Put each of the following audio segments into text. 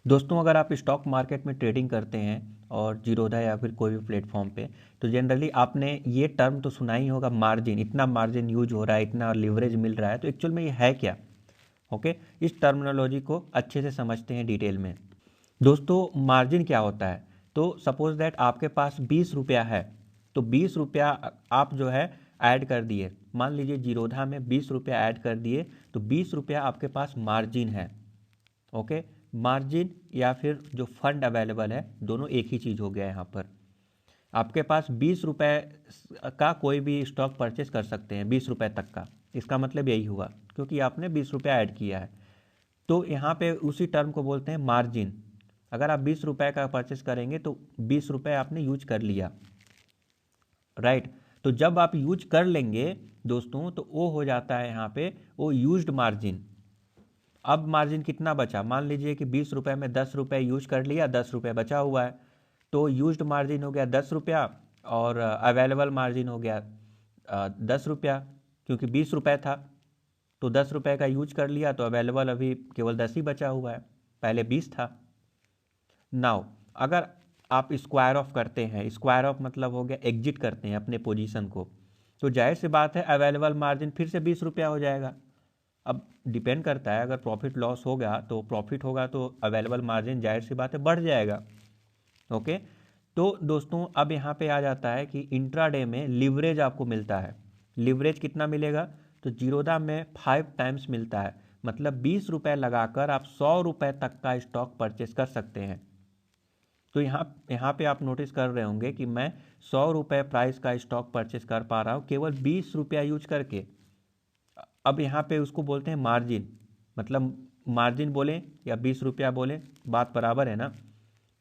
दोस्तों, अगर आप स्टॉक मार्केट में ट्रेडिंग करते हैं और जीरोधा या फिर कोई भी प्लेटफॉर्म पे, तो जनरली आपने ये टर्म तो सुना ही होगा, मार्जिन। इतना मार्जिन यूज हो रहा है, इतना लिवरेज मिल रहा है। तो एक्चुअल में ये है क्या? ओके, इस टर्मिनोलॉजी को अच्छे से समझते हैं डिटेल में। दोस्तों, मार्जिन क्या होता है? तो सपोज दैट आपके पास 20 रुपया है, तो 20 रुपया आप जो है ऐड कर दिए। मान लीजिए जीरोधा में 20 रुपया ऐड कर दिए, तो 20 रुपया आपके पास मार्जिन है। ओके, मार्जिन या फिर जो फंड अवेलेबल है, दोनों एक ही चीज़ हो गया यहाँ पर। आपके पास 20 रुपये का कोई भी स्टॉक परचेस कर सकते हैं, 20 रुपये तक का। इसका मतलब यही हुआ, क्योंकि आपने 20 रुपया ऐड किया है। तो यहाँ पे उसी टर्म को बोलते हैं मार्जिन। अगर आप 20 रुपये का परचेस करेंगे तो 20 रुपये आपने यूज कर लिया, राइट। तो जब आप यूज कर लेंगे दोस्तों, तो वो हो जाता है यहाँ पे वो यूज्ड मार्जिन। अब मार्जिन कितना बचा? मान लीजिए कि 20 रुपये में 10 रुपये यूज कर लिया, 10 रुपये बचा हुआ है। तो यूज्ड मार्जिन हो गया 10 रुपया, और अवेलेबल मार्जिन हो गया 10 रुपया, क्योंकि 20 रुपये था। तो 10 रुपये का यूज कर लिया, तो अवेलेबल अभी केवल 10 ही बचा हुआ है, पहले 20 था। नाउ अगर आप स्क्वायर ऑफ करते हैं, स्क्वायर ऑफ मतलब हो गया एग्जिट करते हैं अपने पोजीशन को, तो जाहिर सी बात है अवेलेबल मार्जिन फिर से 20 रुपया हो जाएगा। अब डिपेंड करता है, अगर प्रॉफिट लॉस होगा तो प्रॉफिट होगा तो अवेलेबल मार्जिन जाहिर सी बात है बढ़ जाएगा। ओके, तो दोस्तों अब यहाँ पे आ जाता है कि इंट्राडे में लिवरेज आपको मिलता है। लिवरेज कितना मिलेगा? तो जीरोधा में 5 टाइम्स मिलता है। मतलब 20 रुपये लगाकर आप 100 रुपये तक का स्टॉक परचेस कर सकते हैं। तो यहाँ पे आप नोटिस कर रहे होंगे कि मैं 100 रुपये प्राइस का स्टॉक परचेस कर पा रहा हूँ केवल 20 रुपया यूज करके। अब यहाँ पे उसको बोलते हैं मार्जिन। मतलब मार्जिन बोले या 20 रुपया बोले, बात बराबर है ना।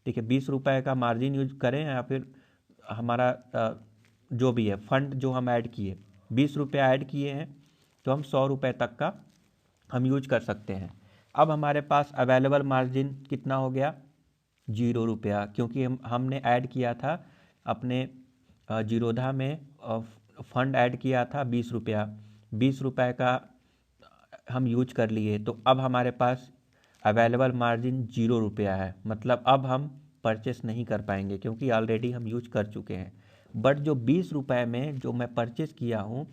ठीक है, 20 रुपये का मार्जिन यूज करें या फिर हमारा जो भी है फंड जो हम ऐड किए, 20 रुपया ऐड किए हैं, तो हम 100 रुपये तक का हम यूज कर सकते हैं। अब हमारे पास अवेलेबल मार्जिन कितना हो गया? 0 रुपया, क्योंकि हमने ऐड किया था अपने जीरोधा में फंड ऐड किया था 20 रुपया। 20 रुपये का हम यूज कर लिए, तो अब हमारे पास अवेलेबल मार्जिन 0 रुपया है। मतलब अब हम परचेस नहीं कर पाएंगे, क्योंकि ऑलरेडी हम यूज कर चुके हैं। बट जो 20 रुपये में जो मैं परचेस किया हूँ,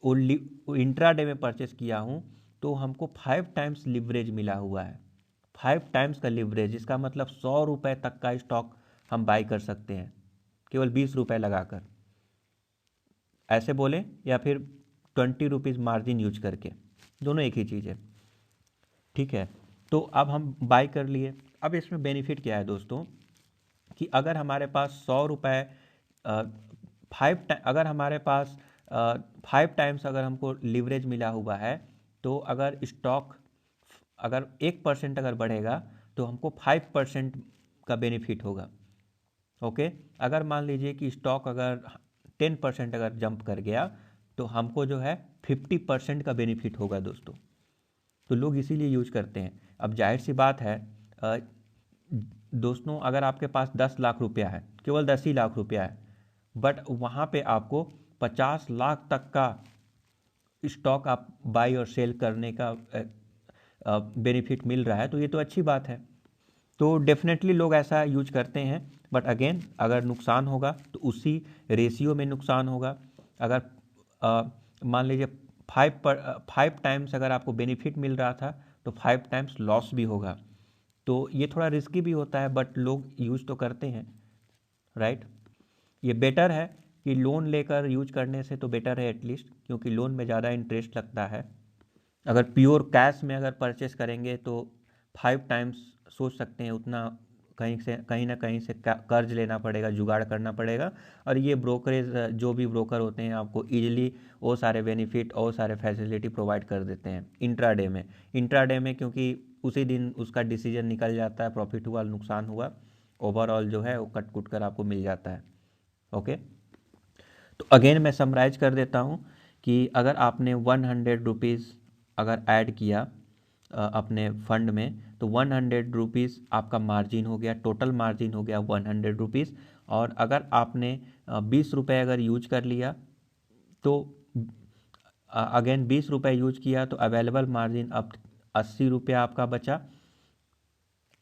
वो इंट्राडे में परचेस किया हूँ, तो हमको 5 टाइम्स लिवरेज मिला हुआ है। 5 टाइम्स का लिवरेज, इसका मतलब 100 रुपये तक का स्टॉक हम बाई कर सकते हैं केवल 20 रुपये लगाकर। ऐसे बोले या फिर 20 रुपीज़ मार्जिन यूज करके, दोनों एक ही चीज़ है। ठीक है, तो अब हम बाई कर लिए। अब इसमें बेनिफिट क्या है दोस्तों, कि अगर हमारे पास 100 रुपये अगर हमारे पास 5 टाइम्स अगर हमको लिवरेज मिला हुआ है, तो अगर स्टॉक अगर 1% अगर बढ़ेगा, तो हमको 5% का बेनिफिट होगा। ओके, अगर मान लीजिए कि स्टॉक अगर 10% अगर जंप कर गया, तो हमको जो है 50% का बेनिफिट होगा दोस्तों। तो लोग इसीलिए यूज करते हैं। अब जाहिर सी बात है दोस्तों, अगर आपके पास 10 लाख रुपया है, केवल 10 ही लाख रुपया है, बट वहाँ पे आपको 50 लाख तक का स्टॉक आप बाई और सेल करने का बेनिफिट मिल रहा है, तो ये तो अच्छी बात है। तो डेफिनेटली लोग ऐसा यूज करते हैं। बट अगेन, अगर नुकसान होगा तो उसी रेशियो में नुकसान होगा। अगर मान लीजिए 5 टाइम्स अगर आपको बेनिफिट मिल रहा था, तो 5 टाइम्स लॉस भी होगा। तो ये थोड़ा रिस्की भी होता है, बट लोग यूज तो करते हैं, राइट। ये बेटर है कि लोन लेकर यूज करने से तो बेटर है एटलीस्ट, क्योंकि लोन में ज़्यादा इंटरेस्ट लगता है। अगर प्योर कैश में अगर परचेस करेंगे तो 5 टाइम्स सोच सकते हैं उतना कहीं ना कहीं से कर्ज लेना पड़ेगा, जुगाड़ करना पड़ेगा। और ये ब्रोकरेज जो भी ब्रोकर होते हैं आपको इजीली वो सारे बेनिफिट और सारे फैसिलिटी प्रोवाइड कर देते हैं इंट्राडे में, क्योंकि उसी दिन उसका डिसीजन निकल जाता है, प्रॉफिट हुआ नुकसान हुआ, ओवरऑल जो है वो कट कुट कर आपको मिल जाता है। ओके, तो अगेन मैं समराइज कर देता हूँ कि अगर आपने 100 रुपीज़ अगर ऐड किया अपने फंड में, तो 100 रुपीज़ आपका मार्जिन हो गया, टोटल मार्जिन हो गया 100 रुपीज़। और अगर आपने 20 रुपये अगर यूज कर लिया, तो अगेन 20 रुपये यूज किया, तो अवेलेबल मार्जिन अब 80 रुपया आपका बचा।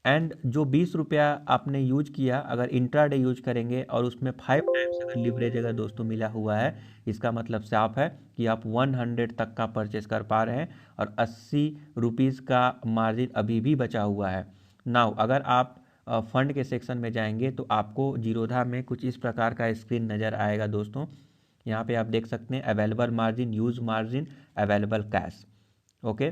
एंड जो 20 रुपया आपने यूज किया, अगर इंट्राडे यूज करेंगे और उसमें 5 टाइम्स अगर लिवरेज अगर दोस्तों मिला हुआ है, इसका मतलब साफ है कि आप 100 तक का परचेस कर पा रहे हैं और 80 रुपीज़ का मार्जिन अभी भी बचा हुआ है। नाउ अगर आप फंड के सेक्शन में जाएंगे तो आपको जीरोधा में कुछ इस प्रकार का स्क्रीन नज़र आएगा दोस्तों। यहाँ पे आप देख सकते हैं available margin, use margin, available cash. Okay,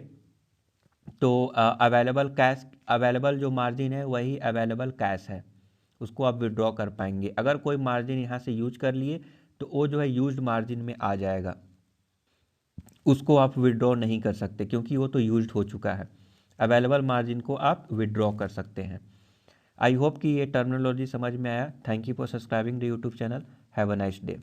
तो अवेलेबल जो मार्जिन है वही अवेलेबल कैश है, उसको आप विड्रॉ कर पाएंगे। अगर कोई मार्जिन यहाँ से यूज कर लिए तो वो जो है यूज्ड मार्जिन में आ जाएगा, उसको आप विड्रॉ नहीं कर सकते क्योंकि वो तो यूज्ड हो चुका है। अवेलेबल मार्जिन को आप विड्रॉ कर सकते हैं। आई होप कि ये टर्मिनोलॉजी समझ में आया। Thank you for subscribing the YouTube channel. Have a nice day.